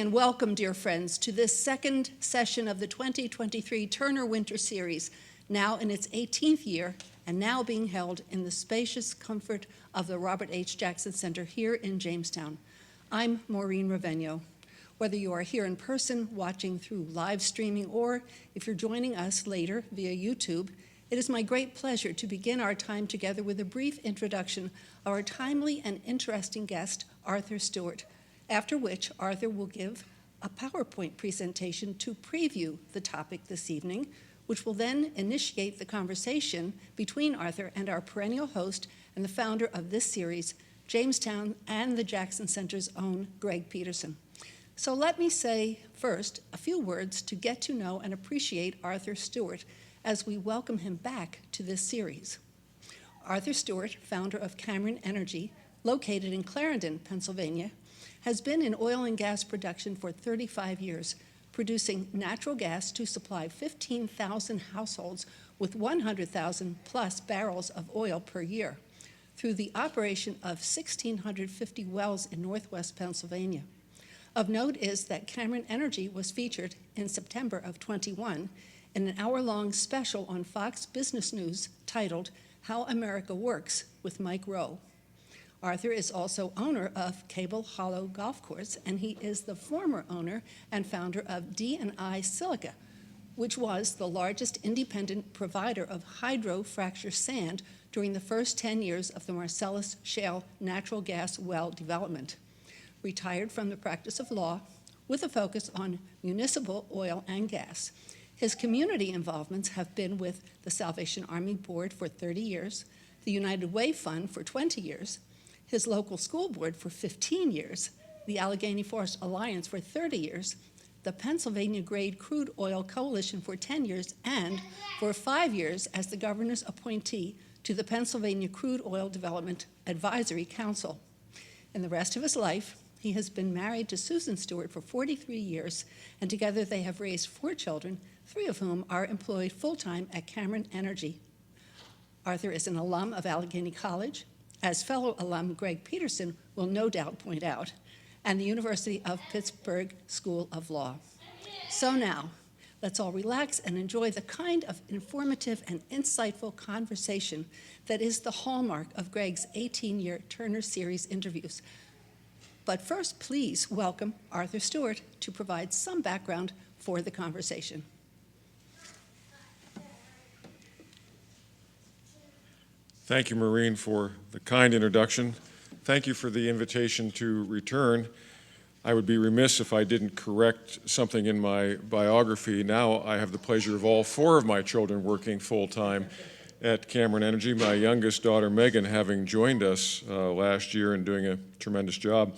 and welcome, dear friends, to this second session of the 2023 Turner Winter Series, now in its 18th year and now being held in the spacious comfort of the Robert H. Jackson Center here in Jamestown. I'm Maureen Raveno. Whether you are here in person, watching through live streaming, or if you're joining us later via YouTube, it is my great pleasure to begin our time together with a brief introduction of our timely and interesting guest, Arthur Stewart, after which Arthur will give a PowerPoint presentation to preview the topic this evening, which will then initiate the conversation between Arthur and our perennial host and the founder of this series, Jamestown and the Jackson Center's own Greg Peterson. So let me say first a few words to get to know and appreciate Arthur Stewart as we welcome him back to this series. Arthur Stewart, founder of Cameron Energy, located in Clarendon, Pennsylvania, has been in oil and gas production for 35 years, producing natural gas to supply 15,000 households with 100,000 plus barrels of oil per year through the operation of 1,650 wells in northwest Pennsylvania. Of note is that Cameron Energy was featured in September of 21 in an hour-long special on Fox Business News titled How America Works with Mike Rowe. Arthur is also owner of Cable Hollow Golf Course, and he is the former owner and founder of D&I Silica, which was the largest independent provider of hydrofracture sand during the first 10 years of the Marcellus Shale natural gas well development. Retired from the practice of law with a focus on municipal oil and gas. His community involvements have been with the Salvation Army Board for 30 years, the United Way Fund for 20 years, his local school board for 15 years, the Allegheny Forest Alliance for 30 years, the Pennsylvania Grade Crude Oil Coalition for 10 years, and for 5 years as the governor's appointee to the Pennsylvania Crude Oil Development Advisory Council. In the rest of his life, he has been married to Susan Stewart for 43 years, and together they have raised 4 children, 3 of whom are employed full-time at Cameron Energy. Arthur is an alum of Allegheny College, as fellow alum Greg Peterson will no doubt point out, and the University of Pittsburgh School of Law. So now, let's all relax and enjoy the kind of informative and insightful conversation that is the hallmark of Greg's 18-year Turner Series interviews. But first, please welcome Arthur Stewart to provide some background for the conversation. Thank you, Maureen, for the kind introduction. Thank you for the invitation to return. I would be remiss if I didn't correct something in my biography. Now I have the pleasure of all 4 of my children working full-time at Cameron Energy, my youngest daughter, Megan, having joined us last year and doing a tremendous job.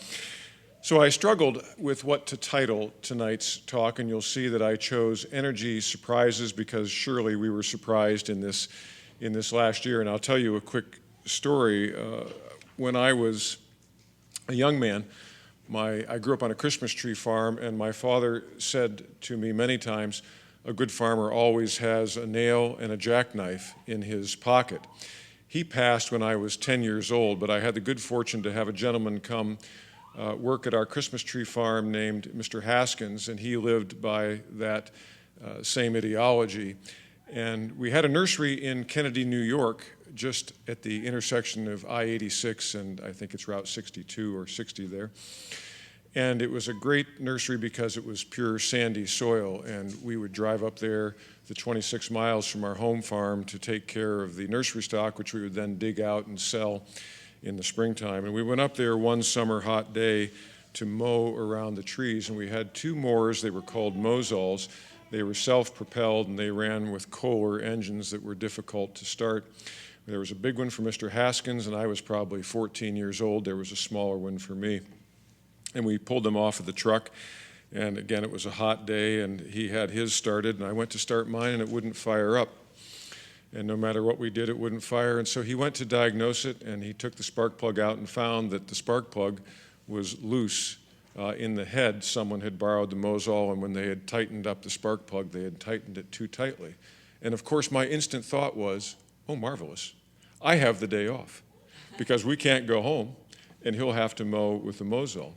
So I struggled with what to title tonight's talk, and you'll see that I chose Energy Surprises because surely we were surprised in this last year. And I'll tell you a quick story. When I was a young man, I grew up on a Christmas tree farm, and my father said to me many times, a good farmer always has a nail and a jackknife in his pocket. He passed when I was 10 years old, but I had the good fortune to have a gentleman come work at our Christmas tree farm named Mr. Haskins, and he lived by that same ideology. And we had a nursery in Kennedy, New York, just at the intersection of I-86 and I think it's Route 62 or 60 there. And it was a great nursery because it was pure sandy soil, and we would drive up there the 26 miles from our home farm to take care of the nursery stock, which we would then dig out and sell in the springtime. And we went up there one summer hot day to mow around the trees, and we had 2 mowers. They were called Mozols. They were self-propelled, and they ran with Kohler engines that were difficult to start. There was a big one for Mr. Haskins, and I was probably 14 years old. There was a smaller one for me. And we pulled them off of the truck, and again, it was a hot day, and he had his started, and I went to start mine, and it wouldn't fire up. And no matter what we did, it wouldn't fire. And so he went to diagnose it, and he took the spark plug out and found that the spark plug was loose in the head. Someone had borrowed the Mozol, and when they had tightened up the spark plug, they had tightened it too tightly. And of course, my instant thought was, oh, marvelous. I have the day off because we can't go home, and he'll have to mow with the Mozol.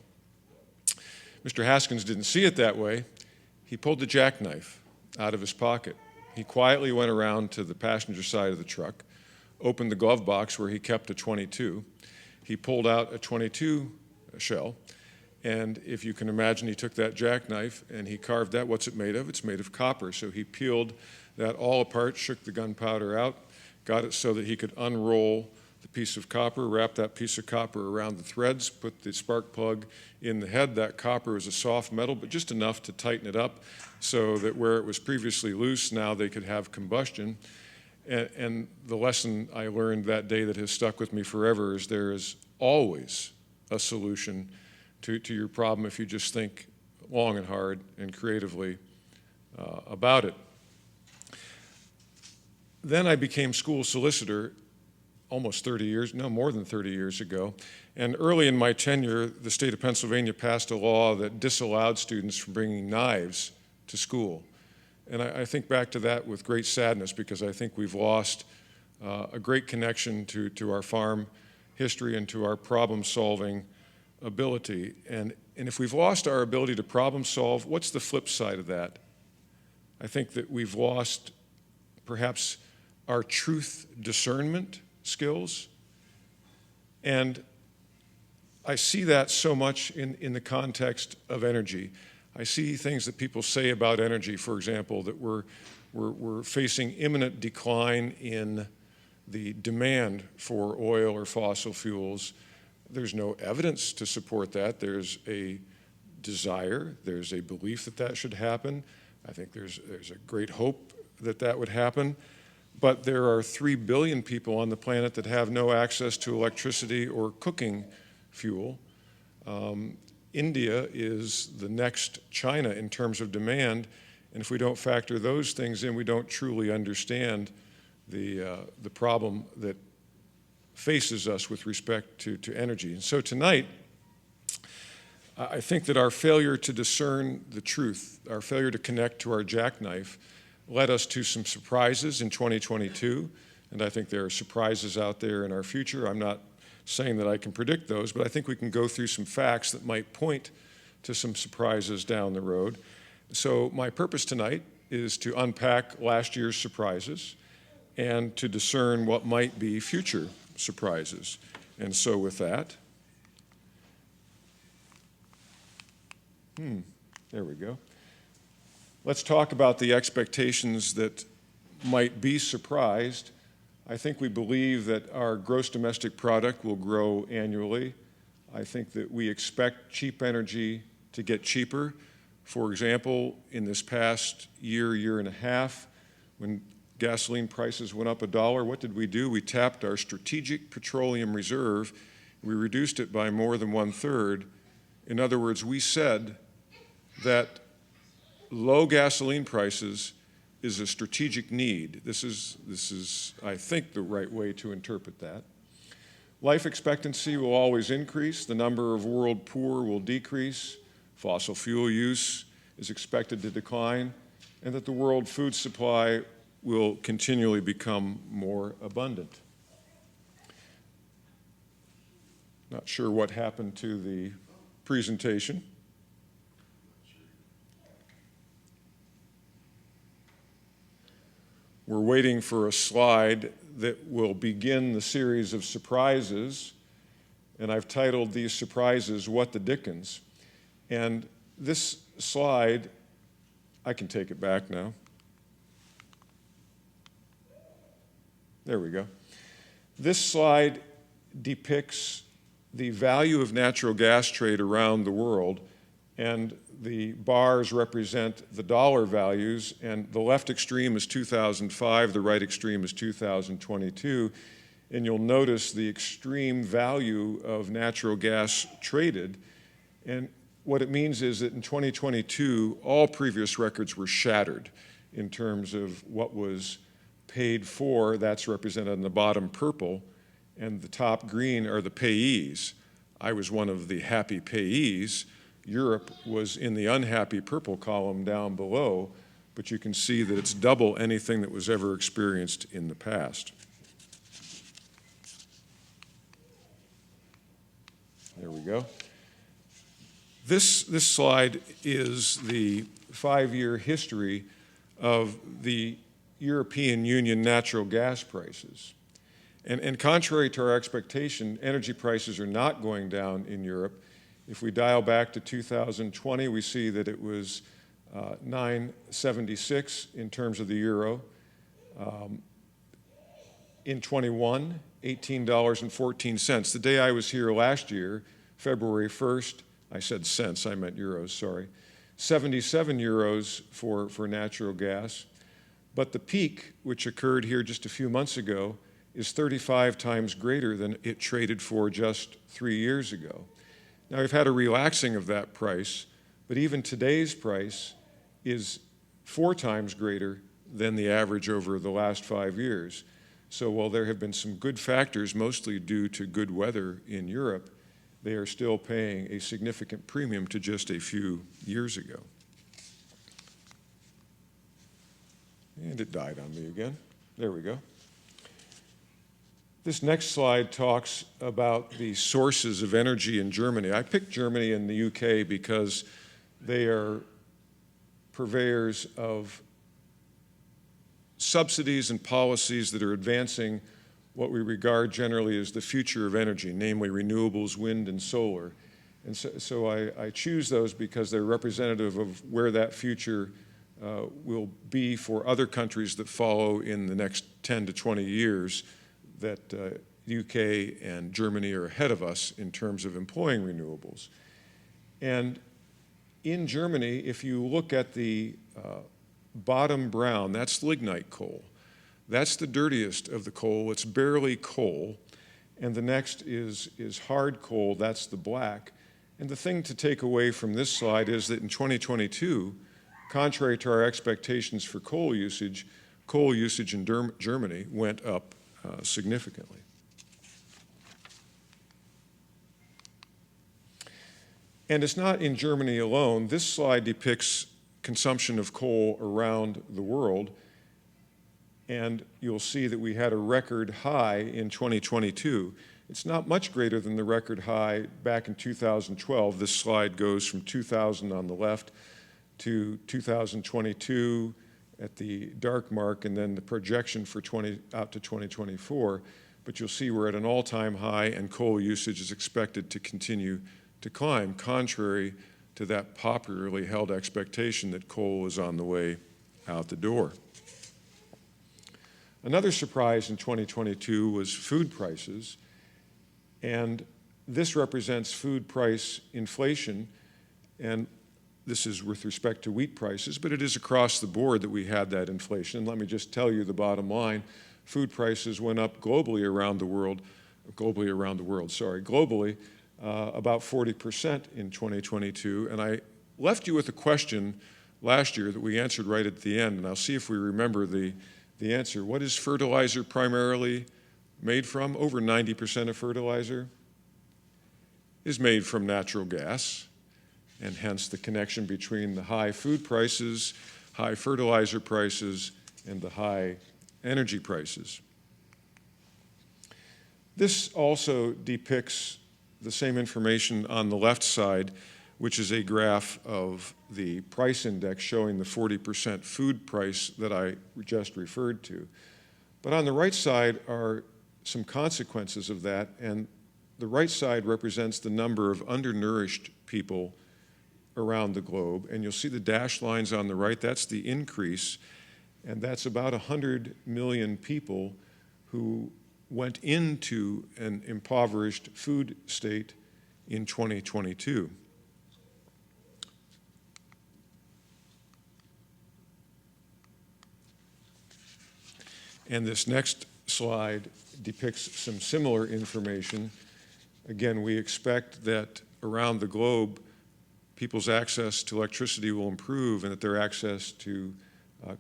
Mr. Haskins didn't see it that way. He pulled the jackknife out of his pocket. He quietly went around to the passenger side of the truck, opened the glove box where he kept a .22. He pulled out a .22 shell, and if you can imagine, he took that jackknife and he carved that. What's it made of? It's made of copper. So he peeled that all apart, shook the gunpowder out, got it so that he could unroll the piece of copper, wrap that piece of copper around the threads, put the spark plug in the head. That copper is a soft metal, but just enough to tighten it up so that where it was previously loose, now they could have combustion. And the lesson I learned that day that has stuck with me forever is there is always a solution to your problem if you just think long and hard and creatively about it. Then I became school solicitor almost 30 years, no, more than 30 years ago. And early in my tenure, the state of Pennsylvania passed a law that disallowed students from bringing knives to school. And I think back to that with great sadness because I think we've lost a great connection to our farm history and to our problem-solving ability. And if we've lost our ability to problem solve, what's the flip side of that? I think that we've lost perhaps our truth discernment skills. And I see that so much in the context of energy. I see things that people say about energy, for example, that we're facing imminent decline in the demand for oil or fossil fuels. There's no evidence to support that. There's a desire, there's a belief that that should happen. I think there's a great hope that that would happen. But there are 3 billion people on the planet that have no access to electricity or cooking fuel. India is the next China in terms of demand, and if we don't factor those things in, we don't truly understand the problem that faces us with respect to energy. And so tonight, I think that our failure to discern the truth, our failure to connect to our jackknife, led us to some surprises in 2022, and I think there are surprises out there in our future. I'm not saying that I can predict those, but I think we can go through some facts that might point to some surprises down the road. So my purpose tonight is to unpack last year's surprises and to discern what might be future surprises. And so with that, there we go. Let's talk about the expectations that might be surprised. I think we believe that our gross domestic product will grow annually. I think that we expect cheap energy to get cheaper. For example, in this past year and a half, when gasoline prices went up $1, what did we do? We tapped our strategic petroleum reserve. We reduced it by more than 1/3. In other words, we said that low gasoline prices is a strategic need. This is, I think, the right way to interpret that. Life expectancy will always increase. The number of world poor will decrease. Fossil fuel use is expected to decline, and that the world food supply will continually become more abundant. Not sure what happened to the presentation. We're waiting for a slide that will begin the series of surprises, and I've titled these surprises, What the Dickens? And this slide, I can take it back now. There we go. This slide depicts the value of natural gas trade around the world, and the bars represent the dollar values, and the left extreme is 2005, the right extreme is 2022, and you'll notice the extreme value of natural gas traded. And what it means is that in 2022, all previous records were shattered in terms of what was paid for. That's represented in the bottom purple, and the top green are the payees. I was one of the happy payees. Europe was in the unhappy purple column down below, but you can see that it's double anything that was ever experienced in the past. There we go. This slide is the 5-year history of the European Union natural gas prices. And contrary to our expectation, energy prices are not going down in Europe. If we dial back to 2020, we see that it was 9.76 in terms of the euro. In 21, $18.14. The day I was here last year, February 1st, I said cents, I meant euros, sorry, 77 euros for natural gas. But the peak, which occurred here just a few months ago, is 35 times greater than it traded for just 3 years ago. Now, we've had a relaxing of that price, but even today's price is 4 times greater than the average over the last 5 years. So while there have been some good factors, mostly due to good weather in Europe, they are still paying a significant premium to just a few years ago. And it died on me again. There we go. This next slide talks about the sources of energy in Germany. I picked Germany and the UK because they are purveyors of subsidies and policies that are advancing what we regard generally as the future of energy, namely renewables, wind, and solar. And so I choose those because they're representative of where that future will be for other countries that follow in the next 10 to 20 years, that the UK and Germany are ahead of us in terms of employing renewables. And in Germany, if you look at the bottom brown, that's lignite coal. That's the dirtiest of the coal. It's barely coal. And the next is hard coal. That's the black. And the thing to take away from this slide is that in 2022, contrary to our expectations for coal usage in Germany went up significantly. And it's not in Germany alone. This slide depicts consumption of coal around the world. And you'll see that we had a record high in 2022. It's not much greater than the record high back in 2012. This slide goes from 2000 on the left to 2022 at the dark mark, and then the projection for out to 2024. But you'll see we're at an all-time high, and coal usage is expected to continue to climb, contrary to that popularly held expectation that coal is on the way out the door. Another surprise in 2022 was food prices, and this represents food price inflation, and this is with respect to wheat prices, but it is across the board that we had that inflation. And let me just tell you the bottom line. Food prices went up globally around the world, about 40% in 2022. And I left you with a question last year that we answered right at the end, and I'll see if we remember the answer. What is fertilizer primarily made from? Over 90% of fertilizer is made from natural gas, and hence the connection between the high food prices, high fertilizer prices, and the high energy prices. This also depicts the same information on the left side, which is a graph of the price index showing the 40% food price that I just referred to. But on the right side are some consequences of that, and the right side represents the number of undernourished people around the globe, and you'll see the dashed lines on the right. That's the increase, and that's about 100 million people who went into an impoverished food state in 2022. And this next slide depicts some similar information. Again, we expect that around the globe, people's access to electricity will improve and that their access to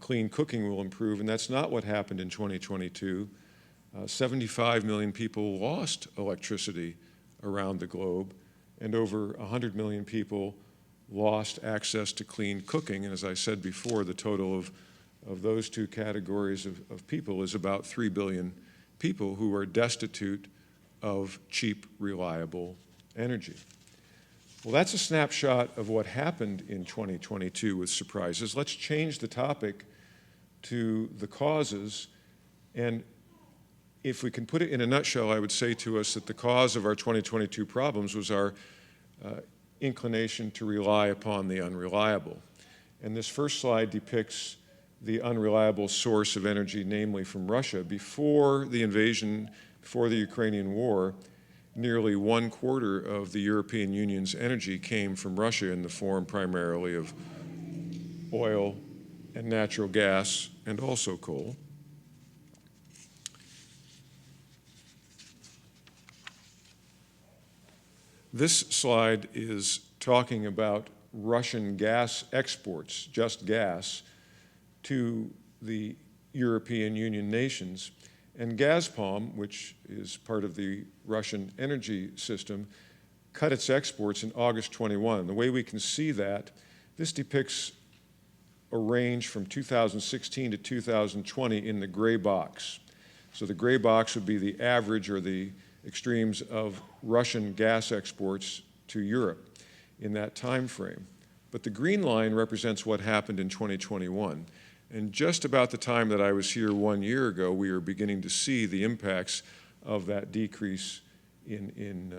clean cooking will improve, and that's not what happened in 2022. 75 million people lost electricity around the globe, and over 100 million people lost access to clean cooking. And as I said before, the total of those two categories of people is about 3 billion people who are destitute of cheap, reliable energy. Well, that's a snapshot of what happened in 2022 with surprises. Let's change the topic to the causes. And if we can put it in a nutshell, I would say to us that the cause of our 2022 problems was our inclination to rely upon the unreliable. And this first slide depicts the unreliable source of energy, namely from Russia. Before the invasion, before the Ukrainian war, nearly 1/4 of the European Union's energy came from Russia in the form primarily of oil and natural gas and also coal. This slide is talking about Russian gas exports, just gas, to the European Union nations. And Gazprom, which is part of the Russian energy system, cut its exports in August 21. The way we can see that, this depicts a range from 2016 to 2020 in the gray box. So the gray box would be the average or the extremes of Russian gas exports to Europe in that time frame. But the green line represents what happened in 2021. And just about the time that I was here 1 year ago, we were beginning to see the impacts of that decrease in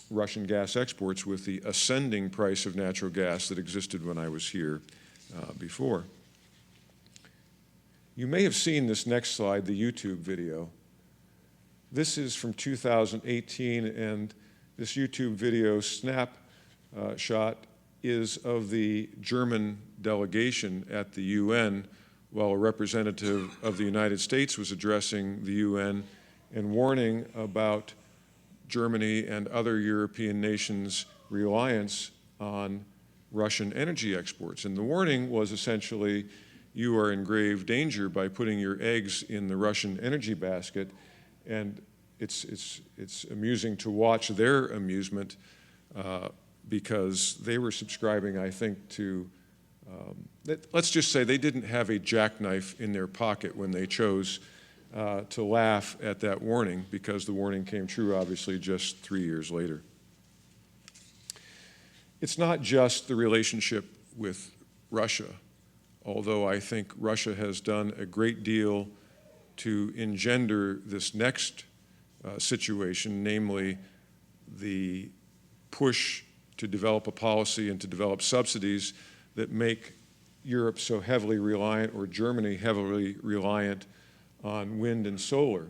Russian gas exports with the ascending price of natural gas that existed when I was here before. You may have seen this next slide, the YouTube video. This is from 2018, and this YouTube video snapshot is of the German delegation at the UN while a representative of the United States was addressing the UN and warning about Germany and other European nations' reliance on Russian energy exports. And the warning was essentially, you are in grave danger by putting your eggs in the Russian energy basket. And it's amusing to watch their amusement because they were subscribing, I think, to, let's just say they didn't have a jackknife in their pocket when they chose to laugh at that warning, because the warning came true, obviously, just 3 years later. It's not just the relationship with Russia, although I think Russia has done a great deal to engender this next situation, namely the push to develop a policy and to develop subsidies that make Europe so heavily reliant, or Germany heavily reliant, on wind and solar.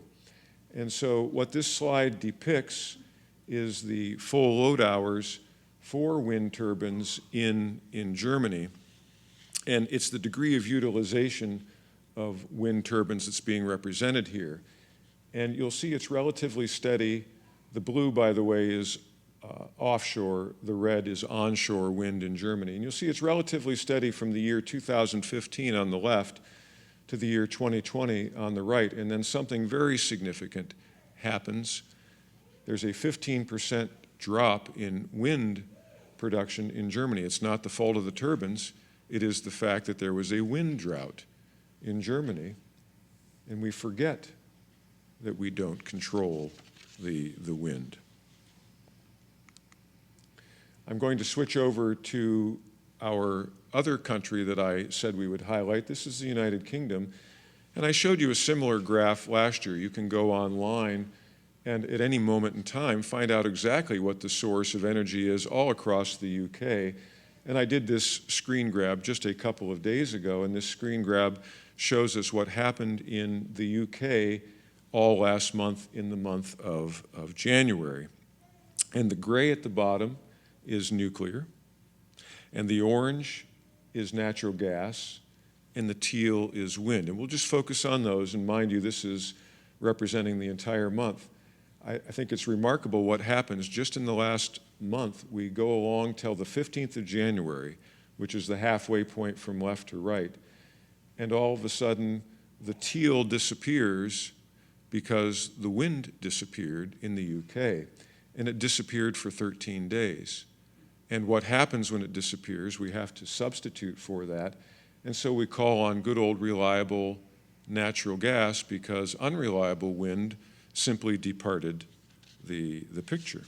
And so what this slide depicts is the full load hours for wind turbines in Germany. And it's the degree of utilization of wind turbines that's being represented here. And you'll see it's relatively steady. The blue, by the way, is offshore. The red is onshore wind in Germany. And you'll see it's relatively steady from the year 2015 on the left to the year 2020 on the right. And then something very significant happens. There's a 15% drop in wind production in Germany. It's not the fault of the turbines. It is the fact that there was a wind drought in Germany, and we forget that we don't control the wind. I'm going to switch over to our other country that I said we would highlight. This is the United Kingdom, and I showed you a similar graph last year. You can go online and at any moment in time find out exactly what the source of energy is all across the UK. And I did this screen grab just a couple of days ago, and this screen grab shows us what happened in the UK all last month in the month of January. And the gray at the bottom is nuclear, and the orange is natural gas, and the teal is wind. And we'll just focus on those, and mind you, this is representing the entire month. I think it's remarkable what happens. Just in the last month, we go along till the 15th of January, which is the halfway point from left to right, and all of a sudden, the teal disappears because the wind disappeared in the UK, and it disappeared for 13 days. And what happens when it disappears, we have to substitute for that, and so we call on good old reliable natural gas because unreliable wind simply departed the picture.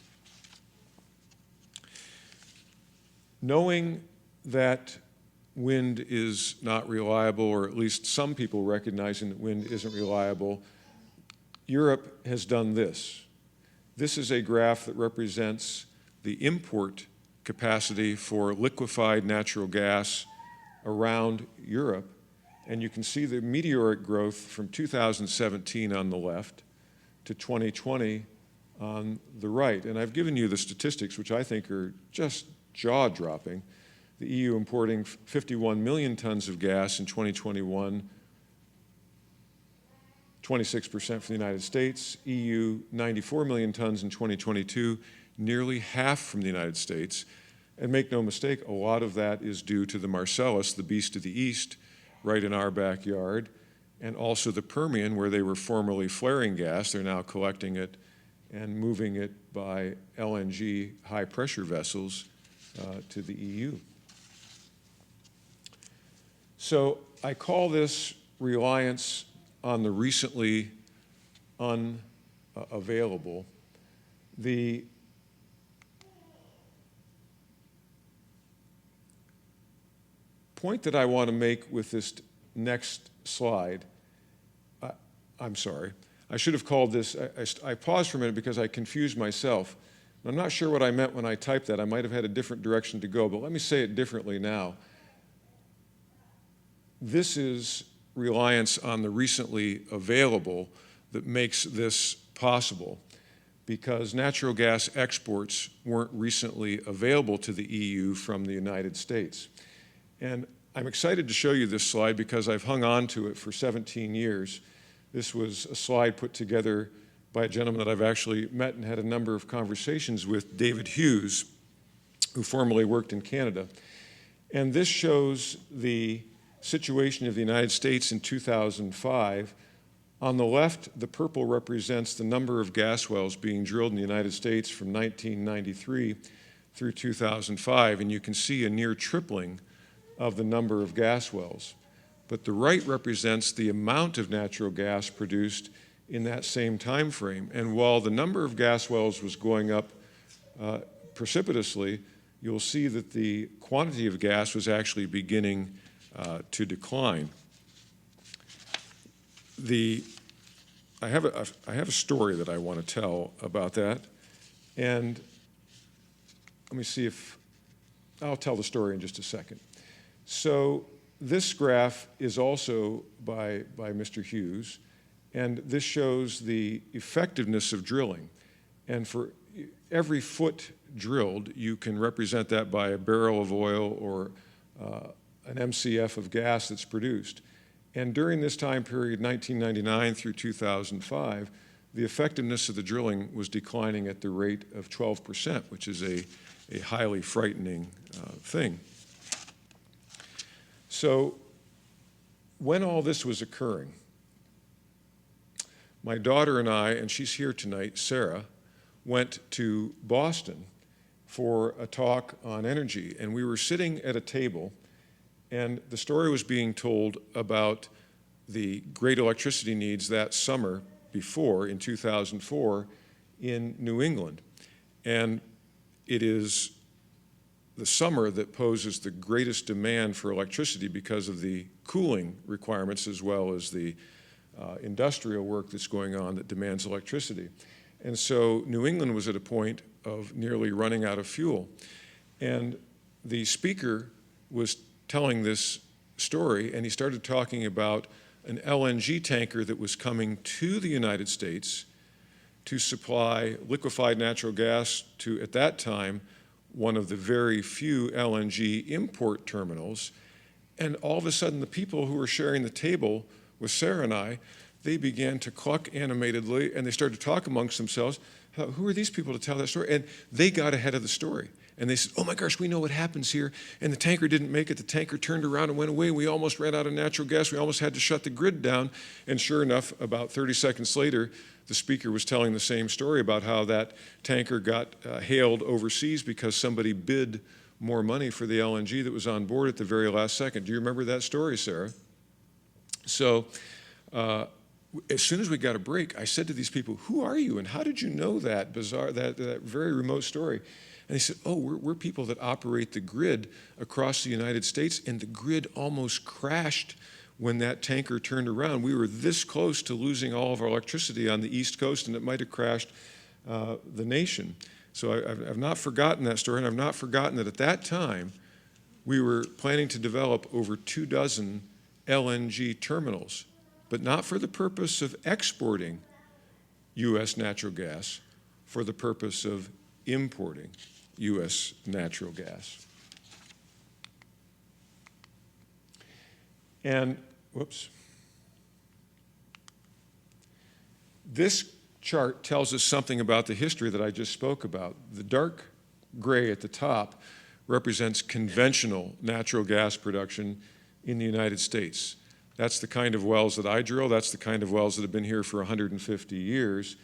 Knowing that wind is not reliable, or at least some people recognizing that wind isn't reliable, Europe has done this. This is a graph that represents the import capacity for liquefied natural gas around Europe. And you can see the meteoric growth from 2017 on the left to 2020 on the right. And I've given you the statistics, which I think are just jaw-dropping. The EU importing 51 million tons of gas in 2021, 26% from the United States. EU, 94 million tons in 2022, nearly half from the United States. And make no mistake, a lot of that is due to the Marcellus, the beast of the east, right in our backyard, and also the Permian, where they were formerly flaring gas. They're now collecting it and moving it by LNG high-pressure vessels to the EU. So I call this reliance on the recently unavailable. The point that I want to make with this next slide, I'm sorry, I should have called this, I paused for a minute because I confused myself. I'm not sure what I meant when I typed that. I might have had a different direction to go, but let me say it differently now. This is reliance on the recently available that makes this possible, because natural gas exports weren't recently available to the EU from the United States. And I'm excited to show you this slide because I've hung on to it for 17 years. This was a slide put together by a gentleman that I've actually met and had a number of conversations with, David Hughes, who formerly worked in Canada. And this shows the situation of the United States in 2005. On the left, the purple represents the number of gas wells being drilled in the United States from 1993 through 2005, and you can see a near tripling of the number of gas wells. But the right represents the amount of natural gas produced in that same time frame. And while the number of gas wells was going up precipitously, you'll see that the quantity of gas was actually beginning to decline. I have a story that I want to tell about that, and let me see if I'll tell the story in just a second. So this graph is also by Mr. Hughes, and this shows the effectiveness of drilling. And for every foot drilled, you can represent that by a barrel of oil or an MCF of gas that's produced. And during this time period, 1999 through 2005, the effectiveness of the drilling was declining at the rate of 12%, which is a highly frightening thing. So when all this was occurring, my daughter and I, and she's here tonight, Sarah, went to Boston for a talk on energy. And we were sitting at a table, and the story was being told about the great electricity needs that summer before, in 2004, in New England. And it is the summer that poses the greatest demand for electricity because of the cooling requirements as well as the industrial work that's going on that demands electricity. And so New England was at a point of nearly running out of fuel. And the speaker was telling this story, and he started talking about an LNG tanker that was coming to the United States to supply liquefied natural gas to, at that time, one of the very few LNG import terminals. And all of a sudden, the people who were sharing the table with Sarah and I, they began to cluck animatedly, and they started to talk amongst themselves. Who are these people to tell that story? And they got ahead of the story. And they said, oh my gosh, we know what happens here. And the tanker didn't make it. The tanker turned around and went away. We almost ran out of natural gas. We almost had to shut the grid down. And sure enough, about 30 seconds later, the speaker was telling the same story about how that tanker got hailed overseas because somebody bid more money for the LNG that was on board at the very last second. Do you remember that story, Sarah? So as soon as we got a break, I said to these people, "Who are you, and how did you know that bizarre, that very remote story?" And they said, "Oh, we're people that operate the grid across the United States, and the grid almost crashed when that tanker turned around. We were this close to losing all of our electricity on the East Coast, and it might have crashed the nation." So I've not forgotten that story, and I've not forgotten that at that time, we were planning to develop over 24 LNG terminals, but not for the purpose of exporting U.S. natural gas, for the purpose of importing U.S. natural gas. And, whoops. This chart tells us something about the history that I just spoke about. The dark gray at the top represents conventional natural gas production in the United States. That's the kind of wells that I drill. That's the kind of wells that have been here for 150 years.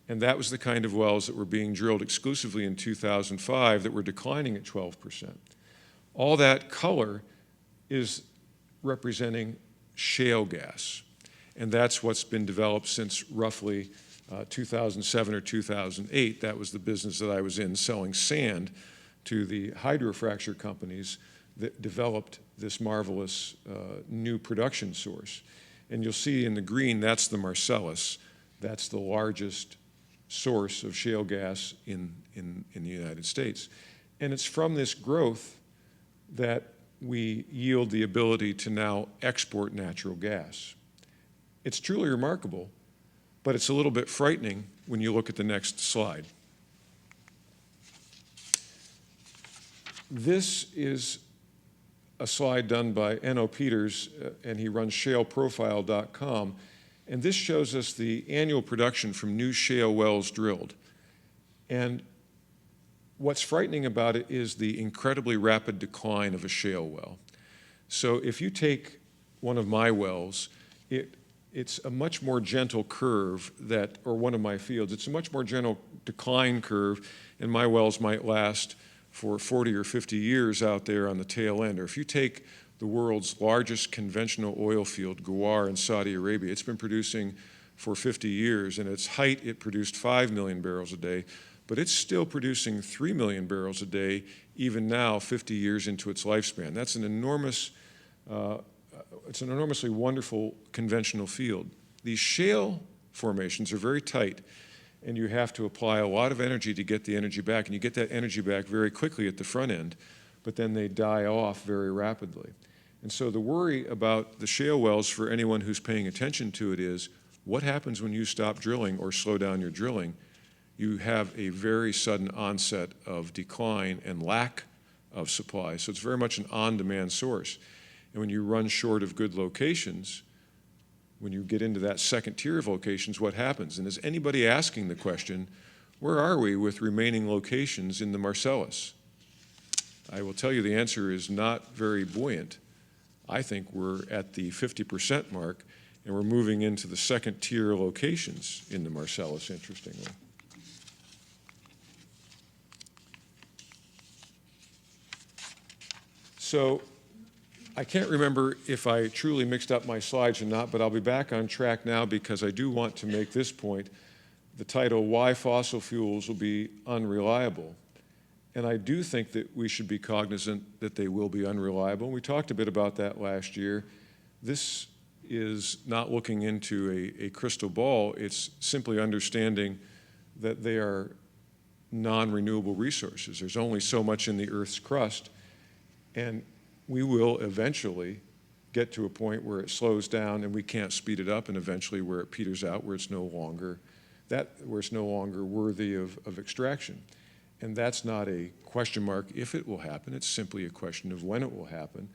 And that was the kind of wells that were being drilled exclusively in 2005 that were declining at 12%. All that color is representing shale gas. And that's what's been developed since roughly 2007 or 2008. That was the business that I was in, selling sand to the hydrofracture companies that developed this marvelous new production source. And you'll see in the green, that's the Marcellus. That's the largest source of shale gas in the United States. And it's from this growth that we yield the ability to now export natural gas. It's truly remarkable, but it's a little bit frightening when you look at the next slide. This is a slide done by N.O. Peters, and he runs shaleprofile.com. And this shows us the annual production from new shale wells drilled. And what's frightening about it is the incredibly rapid decline of a shale well. So if you take one of my wells, it's a much more gentle curve or one of my fields, it's a much more gentle decline curve, and my wells might last for 40 or 50 years out there on the tail end. Or if you take the world's largest conventional oil field, Ghawar in Saudi Arabia, it's been producing for 50 years, and at its height it produced 5 million barrels a day, but it's still producing 3 million barrels a day even now, 50 years into its lifespan. That's an it's an enormously wonderful conventional field. These shale formations are very tight, and you have to apply a lot of energy to get the energy back, and you get that energy back very quickly at the front end, but then they die off very rapidly. And so the worry about the shale wells for anyone who's paying attention to it is, what happens when you stop drilling or slow down your drilling? You have a very sudden onset of decline and lack of supply. So it's very much an on-demand source. And when you run short of good locations, when you get into that second tier of locations, what happens? And is anybody asking the question, where are we with remaining locations in the Marcellus? I will tell you the answer is not very buoyant. I think we're at the 50% mark, and we're moving into the second tier locations in the Marcellus, interestingly. So I can't remember if I truly mixed up my slides or not, but I'll be back on track now because I do want to make this point. The title, Why Fossil Fuels Will Be Unreliable. And I do think that we should be cognizant that they will be unreliable. We talked a bit about that last year. This is not looking into a crystal ball. It's simply understanding that they are non-renewable resources. There's only so much in the Earth's crust, and we will eventually get to a point where it slows down and we can't speed it up, and eventually where it peters out, where it's no longer worthy of extraction. And that's not a question mark if it will happen. It's simply a question of when it will happen.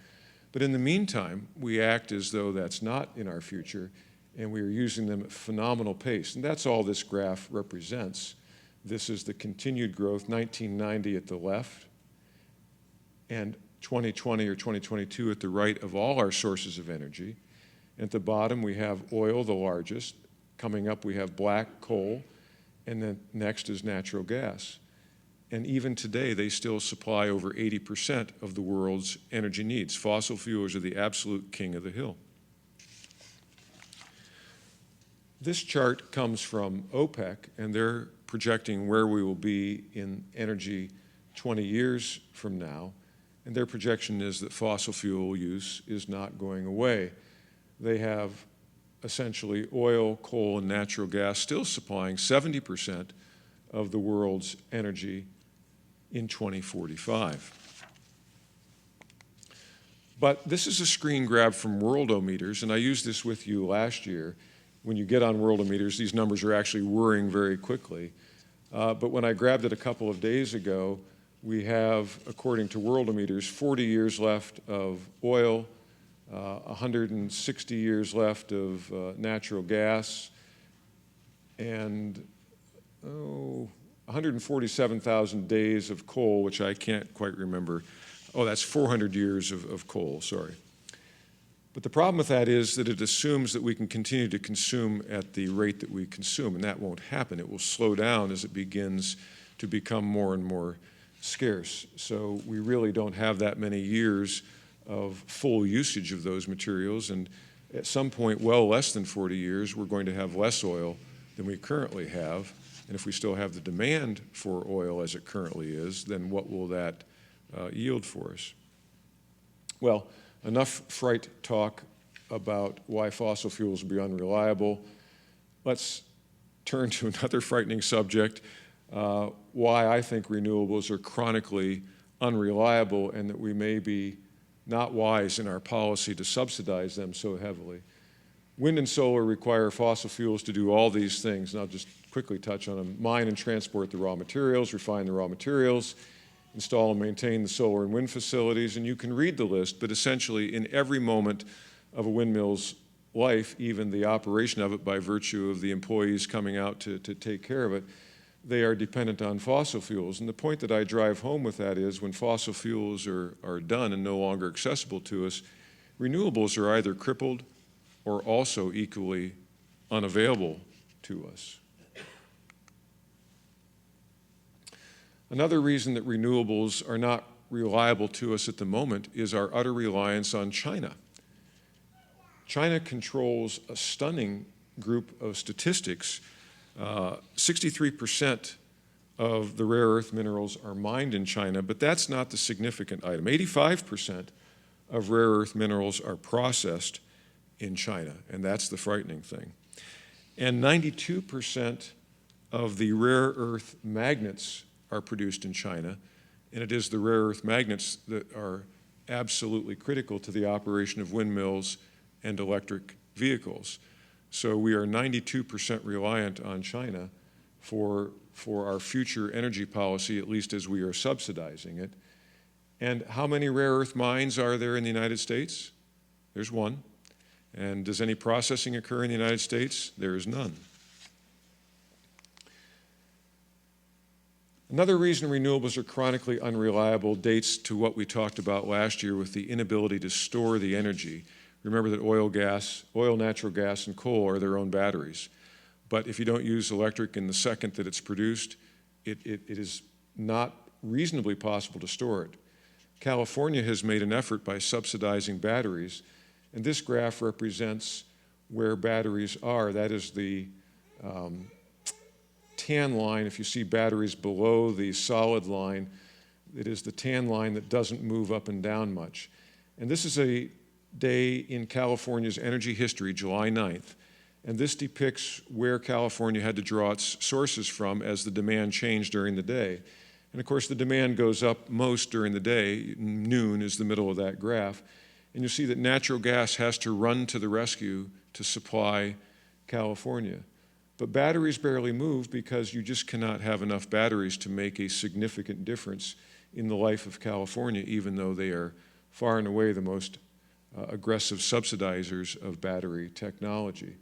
But in the meantime, we act as though that's not in our future, and we are using them at phenomenal pace. And that's all this graph represents. This is the continued growth, 1990 at the left, and 2020 or 2022 at the right of all our sources of energy. At the bottom, we have oil, the largest. Coming up, we have black coal, and then next is natural gas. And even today, they still supply over 80% of the world's energy needs. Fossil fuels are the absolute king of the hill. This chart comes from OPEC, and they're projecting where we will be in energy 20 years from now. And their projection is that fossil fuel use is not going away. They have essentially oil, coal, and natural gas still supplying 70% of the world's energy in 2045. But this is a screen grab from Worldometers, and I used this with you last year. When you get on Worldometers, these numbers are actually whirring very quickly. But when I grabbed it a couple of days ago, we have, according to Worldometers, 40 years left of oil, 160 years left of natural gas, and 147,000 days of coal, which I can't quite remember. Oh, that's 400 years of coal, sorry. But the problem with that is that it assumes that we can continue to consume at the rate that we consume, and that won't happen. It will slow down as it begins to become more and more scarce. So we really don't have that many years of full usage of those materials, and at some point, well less than 40 years, we're going to have less oil than we currently have. And if we still have the demand for oil as it currently is, then what will that yield for us? Well, enough fright talk about why fossil fuels will be unreliable. Let's turn to another frightening subject, why I think renewables are chronically unreliable and that we may be not wise in our policy to subsidize them so heavily. Wind and solar require fossil fuels to do all these things, and I'll just quickly touch on them. Mine and transport the raw materials, refine the raw materials, install and maintain the solar and wind facilities, and you can read the list, but essentially in every moment of a windmill's life, even the operation of it by virtue of the employees coming out to take care of it, they are dependent on fossil fuels. And the point that I drive home with that is when fossil fuels are done and no longer accessible to us, renewables are either crippled or also equally unavailable to us. Another reason that renewables are not reliable to us at the moment is our utter reliance on China. China controls a stunning group of statistics. 63% of the rare earth minerals are mined in China, but that's not the significant item. 85% of rare earth minerals are processed in China, and that's the frightening thing. And 92% of the rare earth magnets are produced in China, and it is the rare earth magnets that are absolutely critical to the operation of windmills and electric vehicles. So we are 92% reliant on China for our future energy policy, at least as we are subsidizing it. And how many rare earth mines are there in the United States? There's one. And does any processing occur in the United States? There is none. Another reason renewables are chronically unreliable dates to what we talked about last year with the inability to store the energy. Remember that oil, natural gas, and coal are their own batteries. But if you don't use electric in the second that it's produced, it is not reasonably possible to store it. California has made an effort by subsidizing batteries, and this graph represents where batteries are. That is the tan line. If you see batteries below the solid line, it is the tan line that doesn't move up and down much. And this is a day in California's energy history, July 9th, and this depicts where California had to draw its sources from as the demand changed during the day. And of course, the demand goes up most during the day. Noon is the middle of that graph. And you see that natural gas has to run to the rescue to supply California. But batteries barely move because you just cannot have enough batteries to make a significant difference in the life of California, even though they are far and away the most aggressive subsidizers of battery technology.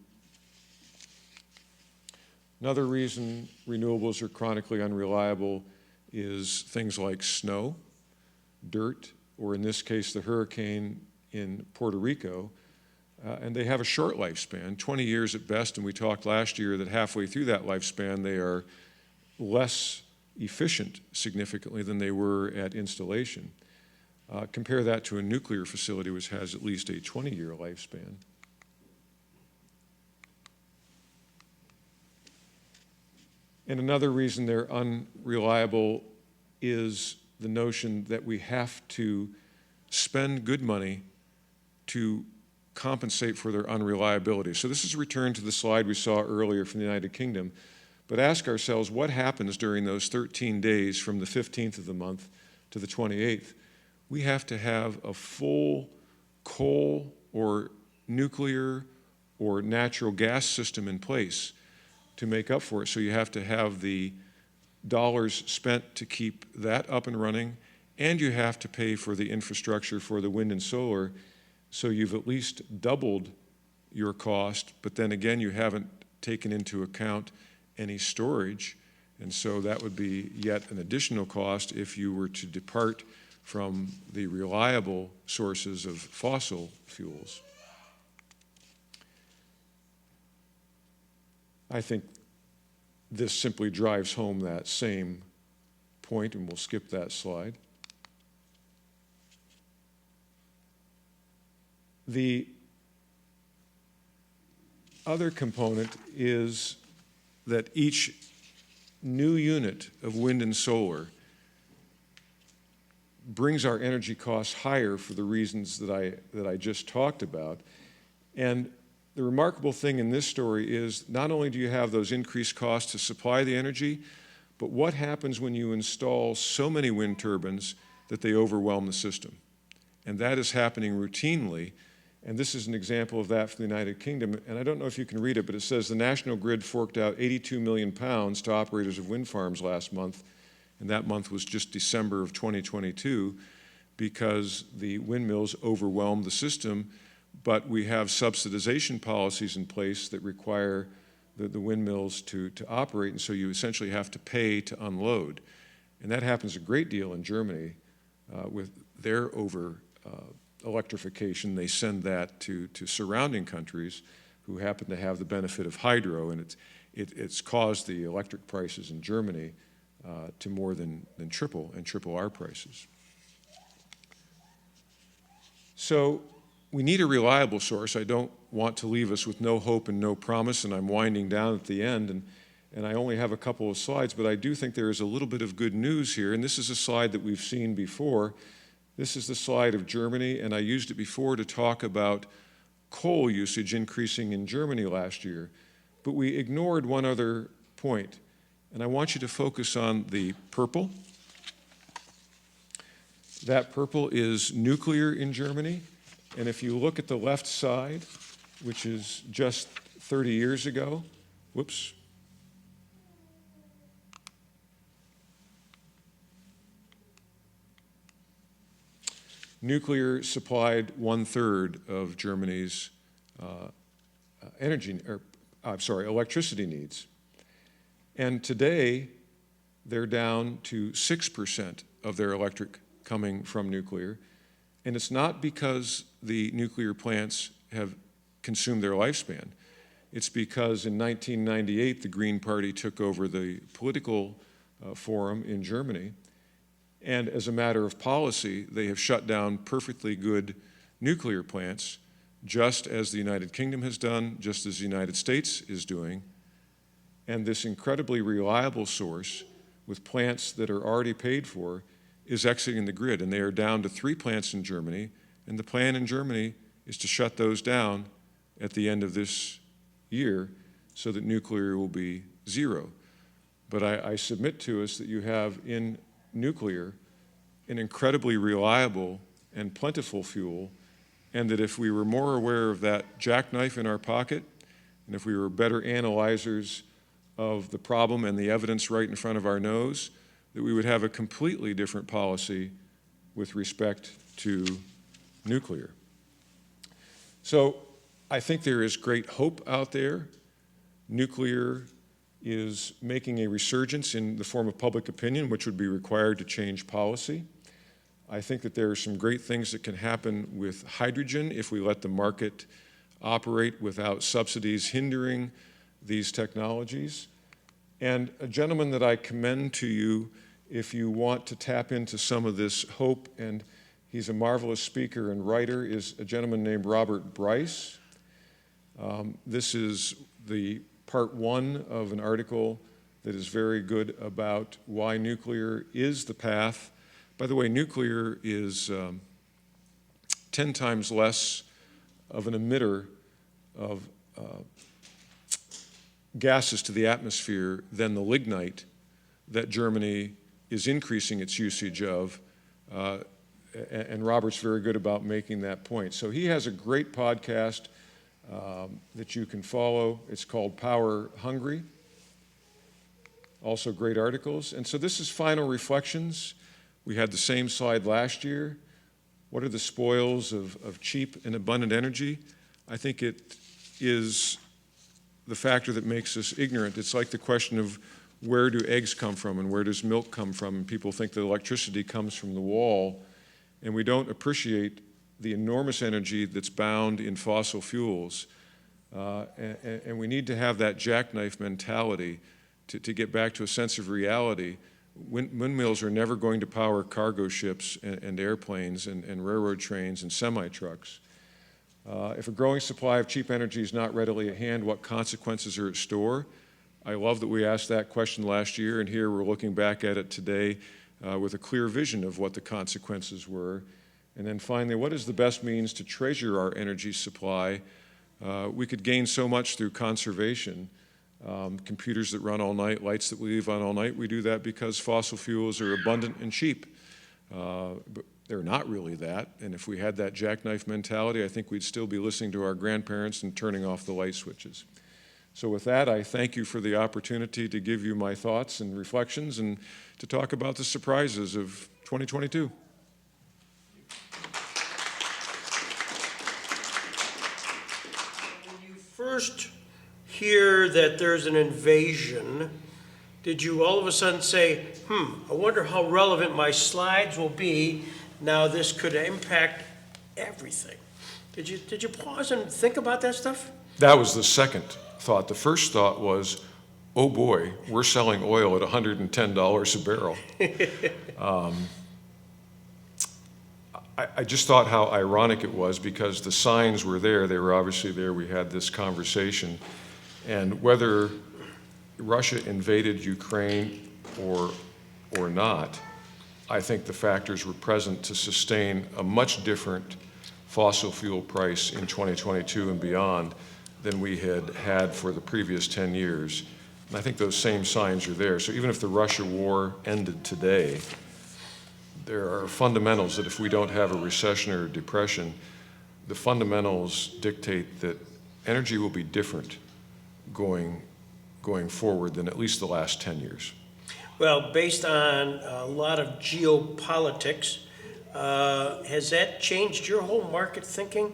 Another reason renewables are chronically unreliable is things like snow, dirt, or in this case, the hurricane in Puerto Rico, and they have a short lifespan, 20 years at best, and we talked last year that halfway through that lifespan, they are less efficient significantly than they were at installation. Compare that to a nuclear facility which has at least a 20-year lifespan. And another reason they're unreliable is the notion that we have to spend good money to compensate for their unreliability. So this is a return to the slide we saw earlier from the United Kingdom. But ask ourselves, what happens during those 13 days from the 15th of the month to the 28th? We have to have a full coal or nuclear or natural gas system in place to make up for it. So you have to have the dollars spent to keep that up and running, and you have to pay for the infrastructure for the wind and solar, so you've at least doubled your cost, but then again, you haven't taken into account any storage, and so that would be yet an additional cost if you were to depart from the reliable sources of fossil fuels. I think this simply drives home that same point, and we'll skip that slide. The other component is that each new unit of wind and solar brings our energy costs higher for the reasons that I just talked about. And the remarkable thing in this story is not only do you have those increased costs to supply the energy, but what happens when you install so many wind turbines that they overwhelm the system? And that is happening routinely. And this is an example of that for the United Kingdom. And I don't know if you can read it, but it says the National Grid forked out £82 million to operators of wind farms last month. And that month was just December of 2022, because the windmills overwhelmed the system. But we have subsidization policies in place that require the windmills to operate. And so you essentially have to pay to unload. And that happens a great deal in Germany with their electrification. They send that to surrounding countries who happen to have the benefit of hydro, and it's caused the electric prices in Germany to more than triple our prices. So we need a reliable source. I don't want to leave us with no hope and no promise, and I'm winding down at the end, and I only have a couple of slides, but I do think there is a little bit of good news here, and this is a slide that we've seen before. This is the slide of Germany, and I used it before to talk about coal usage increasing in Germany last year. But we ignored one other point, and I want you to focus on the purple. That purple is nuclear in Germany, and if you look at the left side, which is just 30 years ago, whoops, nuclear supplied 1/3 of Germany's electricity needs. And today, they're down to 6% of their electric coming from nuclear. And it's not because the nuclear plants have consumed their lifespan. It's because in 1998, the Green Party took over the political forum in Germany. And as a matter of policy, they have shut down perfectly good nuclear plants, just as the United Kingdom has done, just as the United States is doing. And this incredibly reliable source, with plants that are already paid for, is exiting the grid. And they are down to 3 plants in Germany. And the plan in Germany is to shut those down at the end of this year so that nuclear will be 0. But I submit to us that you have in nuclear an incredibly reliable and plentiful fuel, and that if we were more aware of that jackknife in our pocket, and if we were better analyzers of the problem and the evidence right in front of our nose, that we would have a completely different policy with respect to nuclear. So I think there is great hope out there. Nuclear is making a resurgence in the form of public opinion, which would be required to change policy. I think that there are some great things that can happen with hydrogen if we let the market operate without subsidies hindering these technologies. And a gentleman that I commend to you if you want to tap into some of this hope, and he's a marvelous speaker and writer, is a gentleman named Robert Bryce. This is the part 1 of an article that is very good about why nuclear is the path. By the way, nuclear is 10 times less of an emitter of gases to the atmosphere than the lignite that Germany is increasing its usage of. And Robert's very good about making that point. So he has a great podcast that you can follow. It's called Power Hungry. Also great articles. And so this is Final Reflections. We had the same slide last year. What are the spoils of cheap and abundant energy? I think it is the factor that makes us ignorant. It's like the question of where do eggs come from and where does milk come from? And people think that electricity comes from the wall, and we don't appreciate the enormous energy that's bound in fossil fuels. And we need to have that jackknife mentality to get back to a sense of reality. Windmills are never going to power cargo ships and airplanes and railroad trains and semi-trucks. If a growing supply of cheap energy is not readily at hand, what consequences are at store? I love that we asked that question last year, and here we're looking back at it today with a clear vision of what the consequences were. And then finally, what is the best means to treasure our energy supply? We could gain so much through conservation. Computers that run all night, lights that we leave on all night, we do that because fossil fuels are abundant and cheap. But they're not really that, and if we had that jackknife mentality, I think we'd still be listening to our grandparents and turning off the light switches. So with that, I thank you for the opportunity to give you my thoughts and reflections and to talk about the surprises of 2022. When you first hear that there's an invasion, did you all of a sudden say, I wonder how relevant my slides will be now this could impact everything? Did you pause and think about that stuff? That was the second thought. The first thought was, oh boy, we're selling oil at $110 a barrel. I just thought how ironic it was because the signs were there. They were obviously there. We had this conversation. And whether Russia invaded Ukraine or not, I think the factors were present to sustain a much different fossil fuel price in 2022 and beyond than we had for the previous 10 years. And I think those same signs are there. So even if the Russia war ended today, there are fundamentals that if we don't have a recession or a depression, the fundamentals dictate that energy will be different going forward than at least the last 10 years. Well, based on a lot of geopolitics, has that changed your whole market thinking?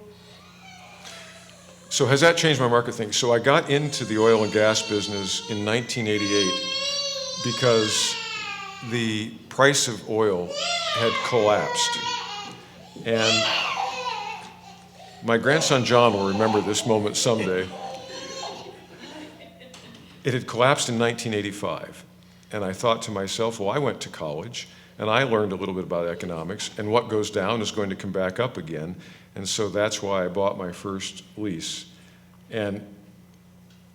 So has that changed my market thinking? So I got into the oil and gas business in 1988 because the price of oil had collapsed. And my grandson John will remember this moment someday. It had collapsed in 1985. And I thought to myself, well, I went to college and I learned a little bit about economics, and what goes down is going to come back up again. And so that's why I bought my first lease. And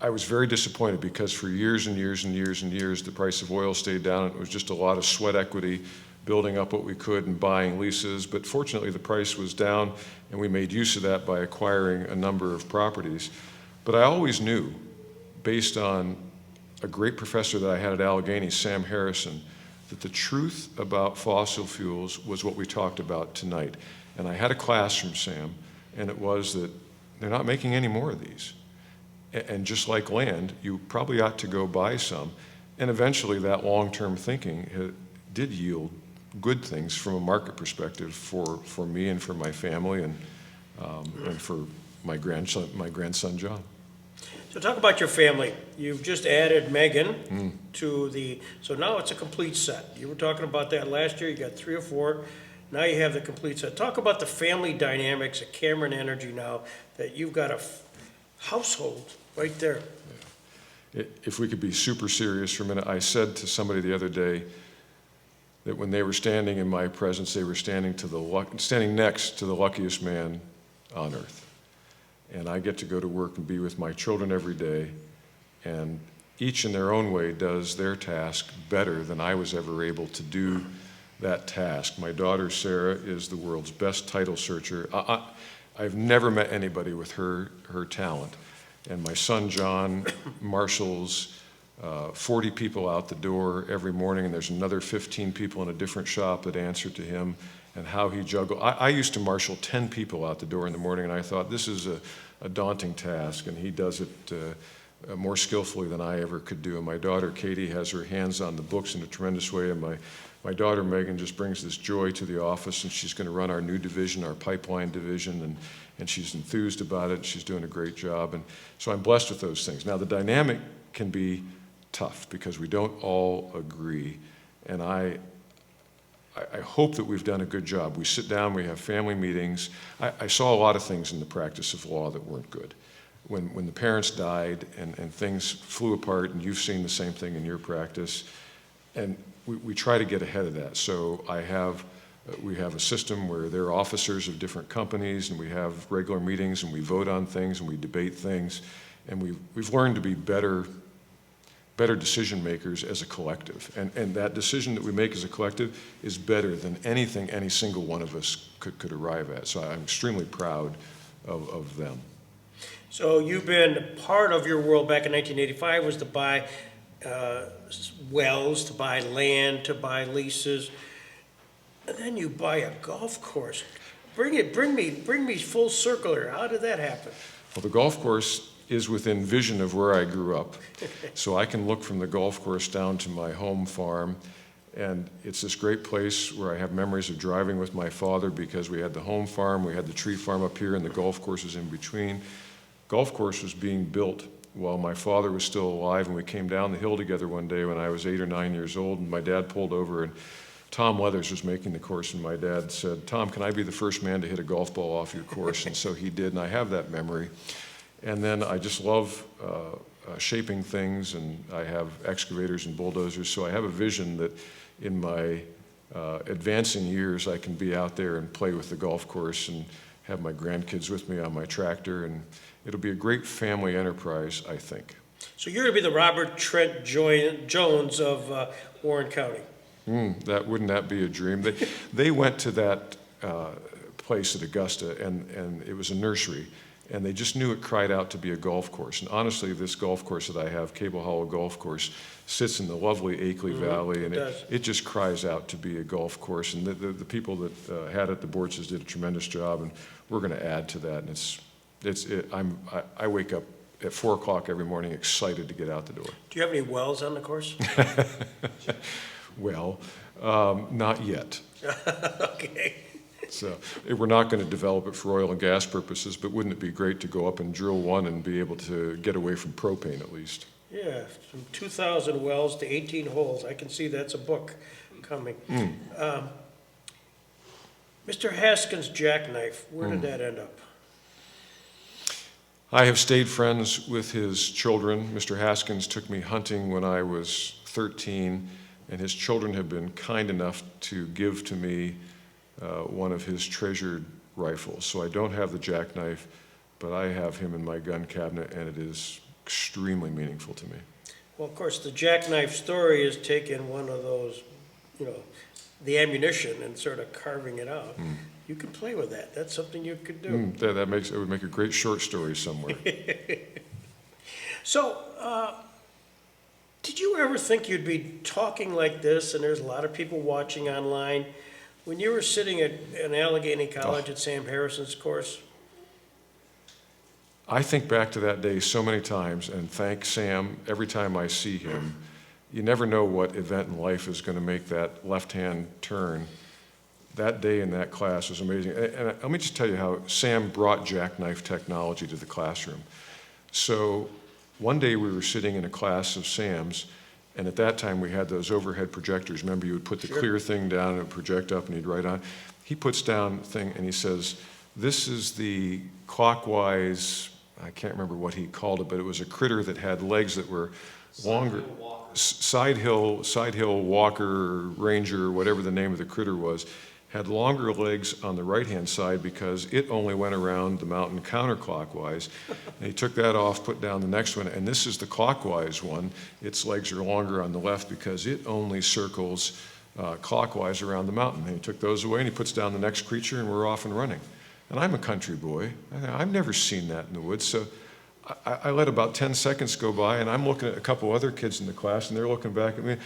I was very disappointed because for years and years and years and years, the price of oil stayed down. It was just a lot of sweat equity, building up what we could and buying leases. But fortunately, the price was down, and we made use of that by acquiring a number of properties. But I always knew, based on a great professor that I had at Allegheny, Sam Harrison, that the truth about fossil fuels was what we talked about tonight. And I had a class from Sam, and it was that they're not making any more of these. And just like land, you probably ought to go buy some. And eventually that long-term thinking did yield good things from a market perspective for me and for my family and for my grandson John. So talk about your family. You've just added Megan to so now it's a complete set. You were talking about that last year. You got 3 or 4. Now you have the complete set. Talk about the family dynamics at Cameron Energy now that you've got a household right there. Yeah. If we could be super serious for a minute, I said to somebody the other day that when they were standing in my presence, they were standing next to the luckiest man on earth. And I get to go to work and be with my children every day. And each in their own way does their task better than I was ever able to do that task. My daughter Sarah is the world's best title searcher. I've never met anybody with her talent. And my son John marshals 40 people out the door every morning, and there's another 15 people in a different shop that answer to him, and how he juggles. I used to marshal 10 people out the door in the morning, and I thought, this is a daunting task, and he does it more skillfully than I ever could do. And my daughter Katie has her hands on the books in a tremendous way, and my daughter Megan just brings this joy to the office, and she's going to run our new division, our pipeline division, and she's enthused about it. She's doing a great job, and so I'm blessed with those things. Now, the dynamic can be tough because we don't all agree, and I hope that we've done a good job. We sit down, we have family meetings. I saw a lot of things in the practice of law that weren't good. When the parents died and things flew apart, and you've seen the same thing in your practice, and we try to get ahead of that. So we have a system where there are officers of different companies, and we have regular meetings, and we vote on things, and we debate things, and we've learned to be better decision makers as a collective. And that decision that we make as a collective is better than anything any single one of us could arrive at. So I'm extremely proud of them. So you've been part of your world back in 1985 was to buy wells, to buy land, to buy leases, and then you buy a golf course. Bring me full circle here. How did that happen? Well, the golf course is within vision of where I grew up. So I can look from the golf course down to my home farm, and it's this great place where I have memories of driving with my father, because we had the home farm, we had the tree farm up here, and the golf course was in between. Golf course was being built while my father was still alive, and we came down the hill together one day when I was 8 or 9 years old, and my dad pulled over, and Tom Leathers was making the course, and my dad said, "Tom, can I be the first man to hit a golf ball off your course?" And so he did, and I have that memory. And then I just love shaping things, and I have excavators and bulldozers, so I have a vision that in my advancing years I can be out there and play with the golf course and have my grandkids with me on my tractor, and it'll be a great family enterprise, I think. So you're going to be the Robert Trent Jones of Warren County. Wouldn't that be a dream? They went to that place at Augusta, and it was a nursery, and they just knew it cried out to be a golf course. And honestly, this golf course that I have, Cable Hollow Golf Course, sits in the lovely Akeley Valley, and it just cries out to be a golf course. And the people that had it, the board says, did a tremendous job, and we're going to add to that. And I wake up at 4 o'clock every morning excited to get out the door. Do you have any wells on the course? Well, not yet. Okay. So we're not going to develop it for oil and gas purposes, but wouldn't it be great to go up and drill one and be able to get away from propane at least? Yeah, from 2,000 wells to 18 holes. I can see that's a book coming. Mr. Haskins' jackknife, where did that end up? I have stayed friends with his children. Mr. Haskins took me hunting when I was 13, and his children have been kind enough to give to me one of his treasured rifles. So I don't have the jackknife, but I have him in my gun cabinet, and it is extremely meaningful to me. Well, of course, the jackknife story is taking one of those, the ammunition and sort of carving it out. You could play with that. That's something you could do. It would make a great short story somewhere. So, did you ever think you'd be talking like this, and there's a lot of people watching online, when you were sitting at an Allegheny College at Sam Harrison's course? I think back to that day so many times and thank Sam every time I see him. You never know what event in life is going to make that left-hand turn. That day in that class was amazing. And let me just tell you how Sam brought jackknife technology to the classroom. So one day we were sitting in a class of Sam's, and at that time we had those overhead projectors. Remember, you would put the clear thing down and it would project up and you'd write on. He puts down the thing and he says, "This is the clockwise," I can't remember what he called it, but it was a critter that had legs that were longer. Side hill walker, ranger, whatever the name of the critter was, had longer legs on the right-hand side because it only went around the mountain counterclockwise. And he took that off, put down the next one, and this is the clockwise one. Its legs are longer on the left because it only circles clockwise around the mountain. And he took those away, and he puts down the next creature, and we're off and running. And I'm a country boy. I've never seen that in the woods, so I let about 10 seconds go by, and I'm looking at a couple other kids in the class, and they're looking back at me.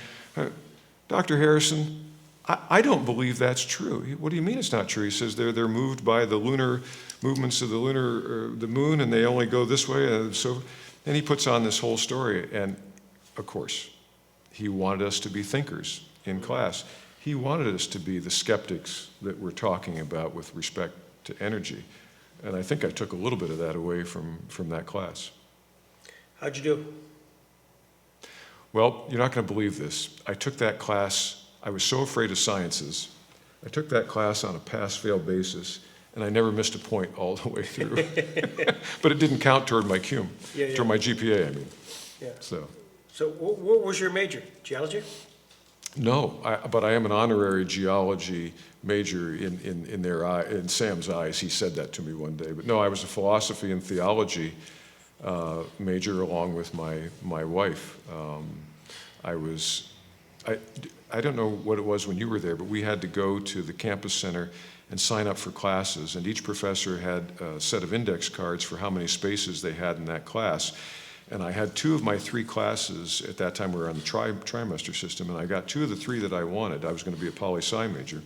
Dr. Harrison, I don't believe that's true. What do you mean it's not true? He says they're moved by the lunar movements of the moon, and they only go this way. And he puts on this whole story. And of course, he wanted us to be thinkers in class. He wanted us to be the skeptics that we're talking about with respect to energy. And I think I took a little bit of that away from that class. How'd you do? Well, you're not going to believe this. I took that class, I was so afraid of sciences. I took that class on a pass-fail basis, and I never missed a point all the way through. But it didn't count toward my cum, toward my GPA, I mean. Yeah. So What was your major? Geology? no, but I am an honorary geology major in Sam's eyes. He said that to me one day. But no, I was a philosophy and theology major along with my wife. I don't know what it was when you were there, but we had to go to the campus center and sign up for classes, and each professor had a set of index cards for how many spaces they had in that class. And I had 2 of my 3 classes. At that time we were on the trimester system, and I got 2 of the 3 that I wanted. I was going to be a poli-sci major.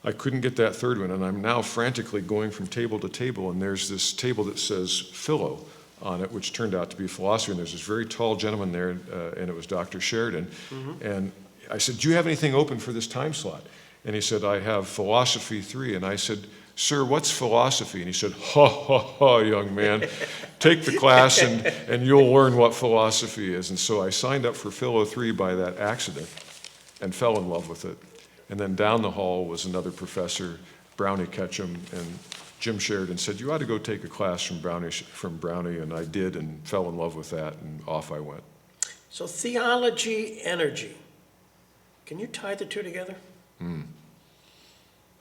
I couldn't get that third one, and I'm now frantically going from table to table, and there's this table that says philo on it, which turned out to be philosophy, and there's this very tall gentleman there, and it was Dr. Sheridan. Mm-hmm. And I said, do you have anything open for this time slot? And he said, I have philosophy 3. And I said, sir, what's philosophy? And he said, ha, ha, ha, young man, take the class and you'll learn what philosophy is. And so I signed up for Philo 3 by that accident and fell in love with it. And then down the hall was another professor, Brownie Ketchum, and Jim Sheridan said, you ought to go take a class from Brownie, and I did and fell in love with that, and off I went. So theology, energy. Can you tie the 2 together? I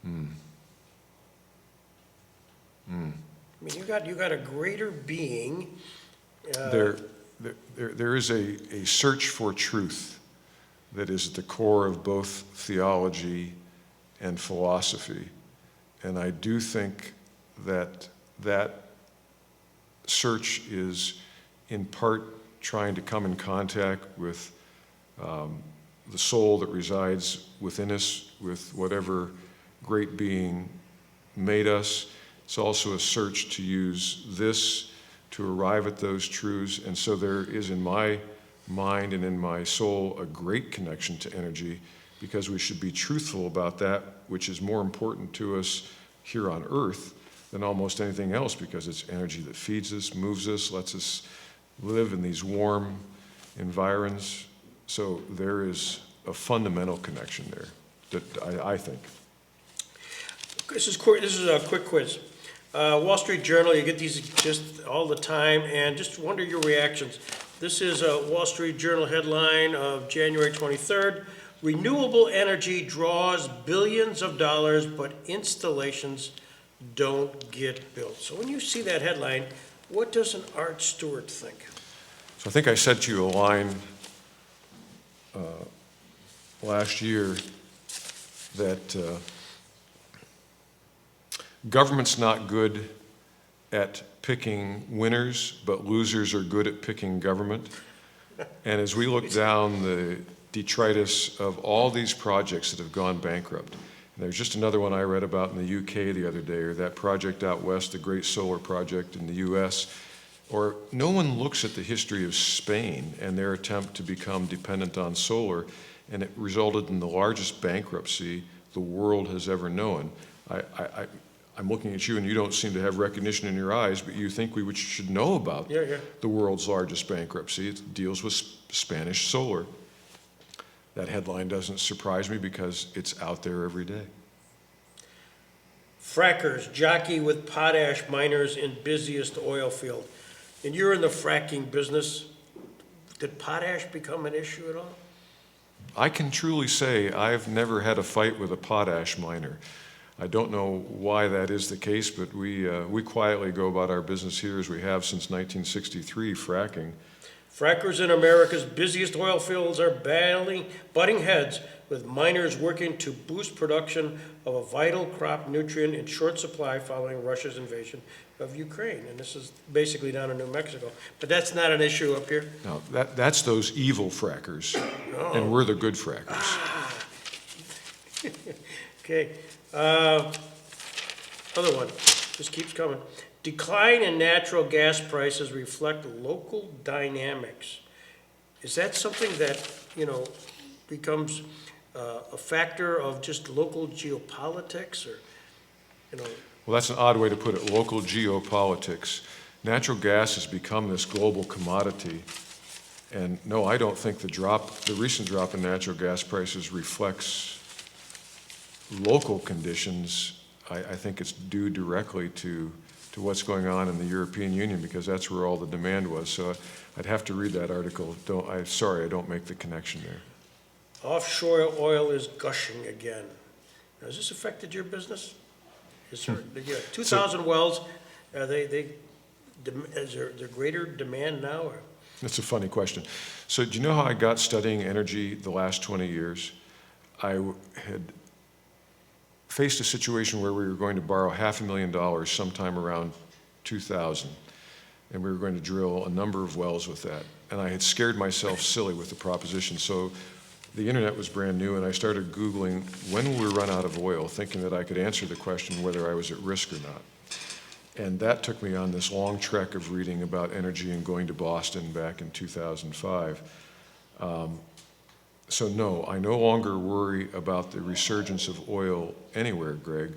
mean, you got a greater being. There is a search for truth that is at the core of both theology and philosophy. And I do think that search is in part trying to come in contact with the soul that resides within us, with whatever great being made us. It's also a search to use this to arrive at those truths. And so there is in my mind and in my soul a great connection to energy, because we should be truthful about that which is more important to us here on earth than almost anything else, because it's energy that feeds us, moves us, lets us live in these warm environs. So there is a fundamental connection there that I think. This is a quick quiz. Wall Street Journal, you get these just all the time, and just wonder your reactions. This is a Wall Street Journal headline of January 23rd. Renewable energy draws billions of dollars, but installations don't get built. So when you see that headline, what does an Art Stewart think? So I think I said to you a line last year that government's not good at picking winners, but losers are good at picking government. And as we look down the detritus of all these projects that have gone bankrupt, and there's just another one I read about in the UK the other day, or that project out west, the great solar project in the US, or no one looks at the history of Spain and their attempt to become dependent on solar, and it resulted in the largest bankruptcy the world has ever known. I'm looking at you, and you don't seem to have recognition in your eyes, but you think we should know about the world's largest bankruptcy. It deals with Spanish solar. That headline doesn't surprise me because it's out there every day. Frackers jockey with potash miners in busiest oil field. And you're in the fracking business. Did potash become an issue at all? I can truly say I've never had a fight with a potash miner. I don't know why that is the case, but we quietly go about our business here as we have since 1963, fracking. Frackers in America's busiest oil fields are butting heads with miners working to boost production of a vital crop nutrient in short supply following Russia's invasion of Ukraine. And this is basically down in New Mexico. But that's not an issue up here. Now, that's those evil frackers, and we're the good frackers. Okay. Other one, just keeps coming. Decline in natural gas prices reflect local dynamics. Is that something that, becomes a factor of just local geopolitics or, Well, that's an odd way to put it, local geopolitics. Natural gas has become this global commodity. And no, I don't think the recent drop in natural gas prices reflects local conditions. I think it's due directly to what's going on in the European Union, because that's where all the demand was. So I'd have to read that article. Sorry, I don't make the connection there. offshore oil is gushing again. Now, has this affected your business? Is there, 2,000 wells, is there greater demand now? Or? That's a funny question. So do you know how I got studying energy the last 20 years? I had faced a situation where we were going to borrow $500,000 sometime around 2000, and we were going to drill a number of wells with that. And I had scared myself silly with the proposition. So the internet was brand new, and I started Googling, when will we run out of oil, thinking that I could answer the question whether I was at risk or not. And that took me on this long trek of reading about energy and going to Boston back in 2005. So no, I no longer worry about the resurgence of oil anywhere, Greg,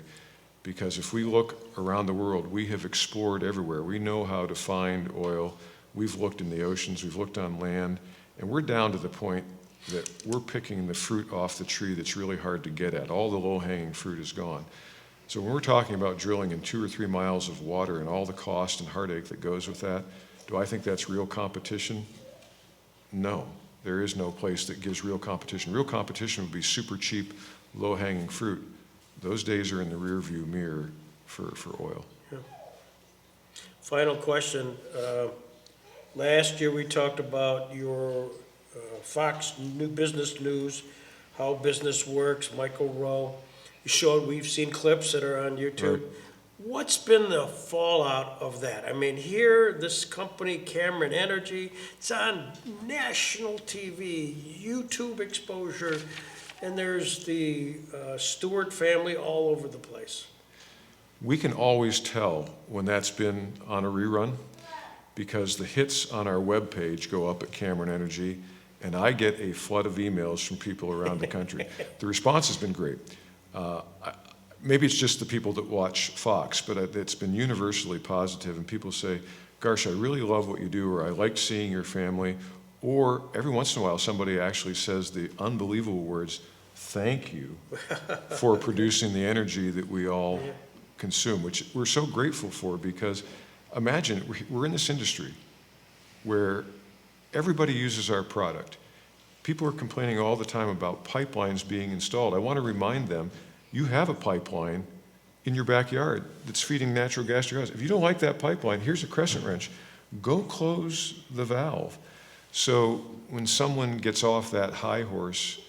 because if we look around the world, we have explored everywhere. We know how to find oil. We've looked in the oceans, we've looked on land, and we're down to the point that we're picking the fruit off the tree that's really hard to get at. All the low-hanging fruit is gone. So when we're talking about drilling in 2 or 3 miles of water and all the cost and heartache that goes with that, do I think that's real competition? No. There is no place that gives real competition. Real competition would be super cheap, low-hanging fruit. Those days are in the rearview mirror for oil. Yeah. Final question. Last year we talked about your Fox New Business News, how business works, Michael Rowe. You showed, we've seen clips that are on YouTube. Right. What's been the fallout of that? I mean, here, this company, Cameron Energy, it's on national TV, YouTube exposure, and there's the Stewart family all over the place. We can always tell when that's been on a rerun because the hits on our webpage go up at Cameron Energy, and I get a flood of emails from people around the country. The response has been great. Maybe it's just the people that watch Fox, but it's been universally positive, and people say, gosh, I really love what you do, or I liked seeing your family, or every once in a while somebody actually says the unbelievable words, thank you for producing the energy that we all consume, which we're so grateful for, because imagine, we're in this industry where everybody uses our product. People are complaining all the time about pipelines being installed. I want to remind them, you have a pipeline in your backyard that's feeding natural gas to your house. If you don't like that pipeline, here's a crescent wrench. Go close the valve. So when someone gets off that high horse,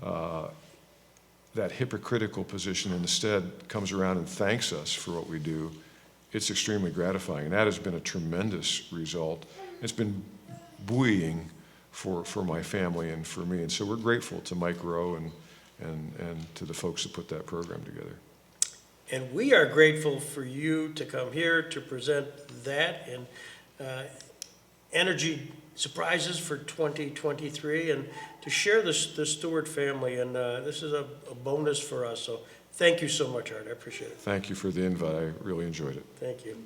that hypocritical position, and instead comes around and thanks us for what we do, it's extremely gratifying. And that has been a tremendous result. It's been buoying for my family and for me. And so we're grateful to Mike Rowe and to the folks that put that program together. And we are grateful for you to come here to present that and energy surprises for 2023 and to share the Stewart family. And this is a bonus for us. So thank you so much, Art. I appreciate it. Thank you for the invite. I really enjoyed it. Thank you.